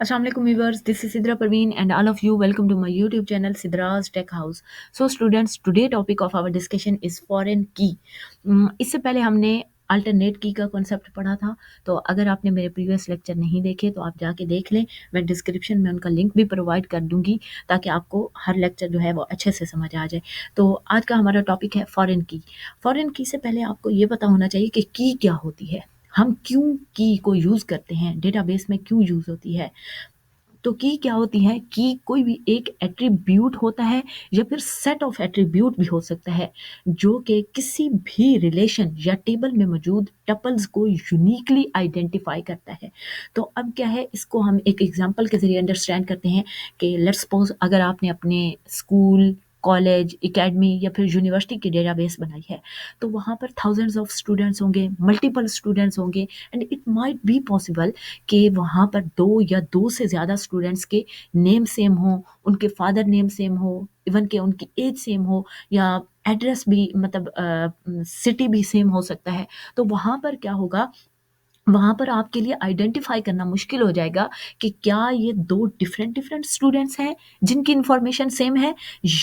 Assalamualaikum viewers, this is Sidra Parveen and all of you welcome to my YouTube channel Sidra's Tech House. So students, today topic of our discussion is foreign key. इससे पहले हमने alternate की का concept पढ़ा था, तो अगर आपने मेरे प्रीवियस लेक्चर नहीं देखे तो आप जाके देख लें। मैं डिस्क्रिप्शन में उनका लिंक भी प्रोवाइड कर दूंगी ताकि आपको हर लेक्चर जो है वो अच्छे से समझ आ जाए। तो आज का हमारा टॉपिक है फॉरेन की। फॉरेन की से पहले आपको ये पता होना चाहिए कि की क्या होती है, हम क्यों की को यूज़ करते हैं, डेटाबेस में क्यों यूज़ होती है। तो की क्या होती है? की कोई भी एक एट्रीब्यूट होता है या फिर सेट ऑफ एट्रीब्यूट भी हो सकता है जो कि किसी भी रिलेशन या टेबल में मौजूद टपल्स को यूनिकली आइडेंटिफाई करता है। तो अब क्या है, इसको हम एक एग्जांपल के ज़रिए अंडरस्टैंड करते हैं कि लेट्स सपोज अगर आपने अपने स्कूल, कॉलेज, एकेडमी या फिर यूनिवर्सिटी की डेटाबेस बनाई है, तो वहाँ पर थाउजेंड्स ऑफ स्टूडेंट्स होंगे, मल्टीपल स्टूडेंट्स होंगे and it might be possible कि वहाँ पर 2 या 2 से ज़्यादा स्टूडेंट्स के नेम सेम हों, उनके फादर नेम सेम हो, इवन कि उनकी एज सेम हो या एड्रेस भी मतलब सिटी भी सेम हो सकता है। तो वहाँ पर क्या होगा, वहाँ पर आपके लिए आइडेंटिफाई करना मुश्किल हो जाएगा कि क्या ये 2 डिफरेंट स्टूडेंट्स हैं जिनकी इन्फॉर्मेशन सेम है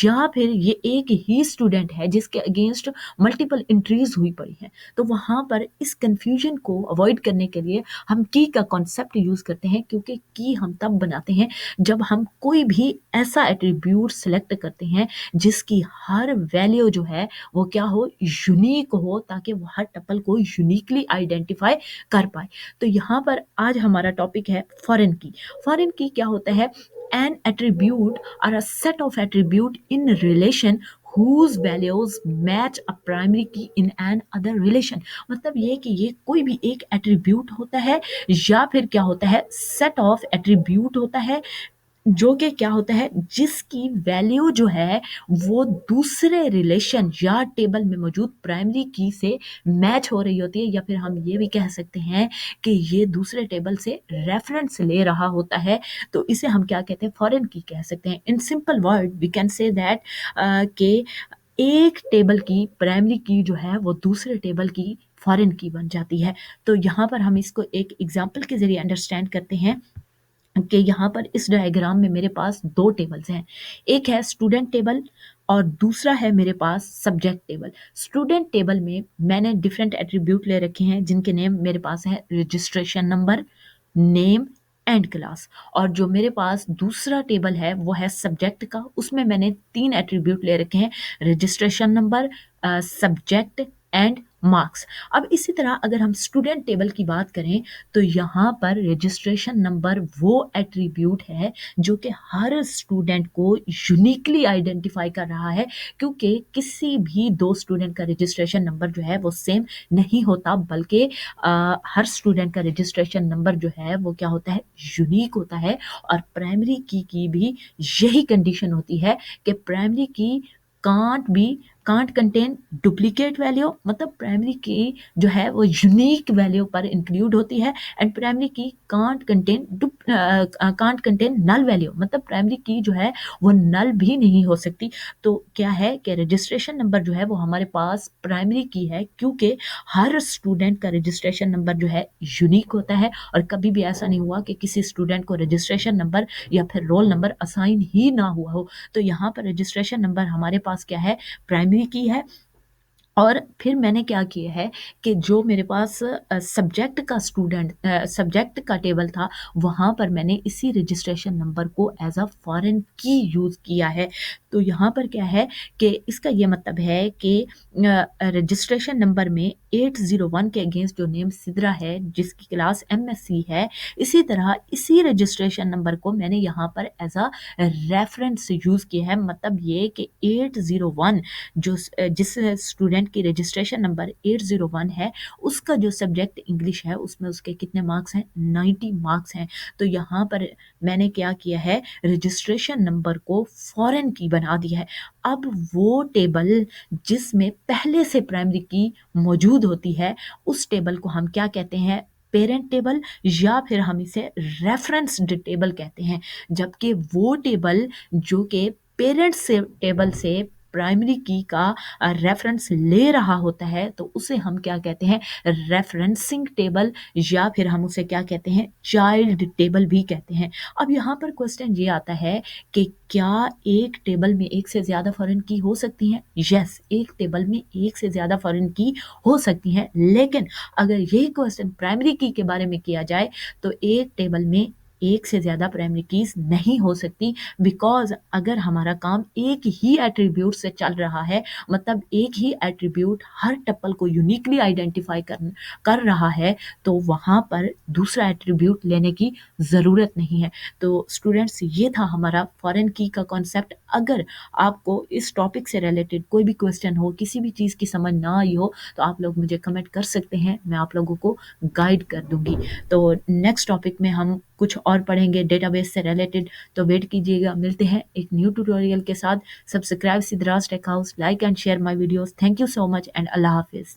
या फिर ये एक ही स्टूडेंट है जिसके अगेंस्ट मल्टीपल एंट्रीज हुई पड़ी हैं। तो वहाँ पर इस कन्फ्यूजन को अवॉइड करने के लिए हम की का कॉन्सेप्ट यूज़ करते हैं, क्योंकि की हम तब बनाते हैं जब हम कोई भी ऐसा एट्रीब्यूट सेलेक्ट करते हैं जिसकी हर वैल्यू जो है वो क्या हो, यूनिक हो, ताकि वो हर टपल को यूनिकली आइडेंटिफाई कर पाए। तो यहाँ पर आज हमारा टॉपिक है फॉरेन की। फॉरेन की क्या होता है? एन एट्रीब्यूट और a set of attribute in relation whose values match a primary key in an other relation। मतलब ये कि ये कोई भी एक एट्रीब्यूट होता है या फिर क्या होता है, सेट ऑफ एट्रीब्यूट होता है जो कि क्या होता है, जिसकी वैल्यू जो है वो दूसरे रिलेशन या टेबल में मौजूद प्राइमरी की से मैच हो रही होती है, या फिर हम ये भी कह सकते हैं कि ये दूसरे टेबल से रेफरेंस ले रहा होता है। तो इसे हम क्या कहते हैं, फॉरेन की कह सकते हैं। In simple word we can say that कि एक टेबल की प्राइमरी की जो है वो दूसरे टेबल की फॉरेन की बन जाती है। तो यहाँ पर हम इसको एक एग्जाम्पल के जरिए अंडरस्टैंड करते हैं कि यहाँ पर इस डायग्राम में मेरे पास 2 टेबल्स हैं। एक है स्टूडेंट टेबल और दूसरा है मेरे पास सब्जेक्ट टेबल। स्टूडेंट टेबल में मैंने डिफरेंट एट्रीब्यूट ले रखे हैं जिनके नेम मेरे पास है registration number, name and class. और जो मेरे पास दूसरा टेबल है वो है सब्जेक्ट का, उसमें मैंने 3 एट्रीब्यूट ले रखे हैं, registration number, subject and marks. अब इसी तरह अगर हम स्टूडेंट टेबल की बात करें तो यहाँ पर रजिस्ट्रेशन नंबर वो एट्रीब्यूट है जो कि हर स्टूडेंट को यूनिकली आइडेंटिफाई कर रहा है, क्योंकि किसी भी 2 स्टूडेंट का रजिस्ट्रेशन नंबर जो है वो सेम नहीं होता, बल्कि हर स्टूडेंट का रजिस्ट्रेशन नंबर जो है वो क्या होता है, यूनिक होता है। और प्राइमरी की भी यही कंडीशन होती है कि प्राइमरी की कांट कंटेन डुप्लीकेट वैल्यू, मतलब प्राइमरी की जो है वो यूनिक वैल्यू पर इंक्लूड होती है एंड प्राइमरी की कांट कंटेन नल वैल्यू, मतलब प्राइमरी की जो है वो नल भी नहीं हो सकती। तो क्या है कि रजिस्ट्रेशन नंबर जो है वो हमारे पास प्राइमरी की है, क्योंकि हर स्टूडेंट का रजिस्ट्रेशन नंबर जो है यूनिक होता है और कभी भी ऐसा नहीं हुआ कि किसी स्टूडेंट को रजिस्ट्रेशन नंबर या फिर रोल नंबर असाइन ही ना हुआ हो। तो यहाँ पर रजिस्ट्रेशन नंबर हमारे पास क्या है, प्राइमरी की है। और फिर मैंने क्या किया है कि जो मेरे पास सब्जेक्ट का टेबल था, वहाँ पर मैंने इसी रजिस्ट्रेशन नंबर को एज अ फॉरेन की यूज़ किया है। तो यहाँ पर क्या है कि इसका ये मतलब है कि रजिस्ट्रेशन नंबर में 801 के अगेंस्ट जो नेम सिद्रा है जिसकी क्लास MSc है, इसी तरह इसी रजिस्ट्रेशन नंबर को मैंने यहाँ पर एज अ रेफरेंस यूज़ किया है। मतलब ये कि 801 जिस स्टूडेंट की रजिस्ट्रेशन नंबर 801 है, उसका जो सब्जेक्ट इंग्लिश है उसमें उसके कितने मार्क्स हैं, 90 मार्क्स हैं। तो यहाँ पर मैंने क्या किया है, रजिस्ट्रेशन नंबर को फॉरेन की बना दिया है। अब वो टेबल जिसमें पहले से प्राइमरी की मौजूद होती है, उस टेबल को हम क्या कहते हैं, पेरेंट टेबल, या फिर हम इसे रेफरेंस्ड टेबल कहते हैं। जबकि वो टेबल जो कि पेरेंट्स से टेबल से प्राइमरी की का रेफरेंस ले रहा होता है तो उसे हम क्या कहते हैं, रेफरेंसिंग टेबल, या फिर हम उसे क्या कहते हैं, चाइल्ड टेबल भी कहते हैं। अब यहाँ पर क्वेश्चन ये आता है कि क्या एक टेबल में एक से ज़्यादा फॉरेन की हो सकती हैं? यस, एक टेबल में एक से ज़्यादा फॉरेन की हो सकती हैं, लेकिन अगर यही क्वेश्चन प्राइमरी की के बारे में किया जाए तो एक टेबल में एक से ज़्यादा प्राइमरी कीज़ नहीं हो सकती, बिकॉज़ अगर हमारा काम एक ही एट्रीब्यूट से चल रहा है, मतलब एक ही एट्रीब्यूट हर टपल को यूनिकली आइडेंटिफाई कर रहा है, तो वहाँ पर दूसरा एट्रीब्यूट लेने की ज़रूरत नहीं है। तो स्टूडेंट्स, ये था हमारा फॉरेन की का कॉन्सेप्ट। अगर आपको इस टॉपिक से रिलेटेड कोई भी क्वेश्चन हो, किसी भी चीज़ की समझ ना आई हो, तो आप लोग मुझे कमेंट कर सकते हैं, मैं आप लोगों को गाइड कर दूँगी। तो नेक्स्ट टॉपिक में हम कुछ और पढ़ेंगे डेटाबेस से रिलेटेड, तो वेट कीजिएगा। मिलते हैं एक न्यू ट्यूटोरियल के साथ। Subscribe Siddhraj tech house, like and share my videos. Thank you so much and अल्लाह हाफ़िज़।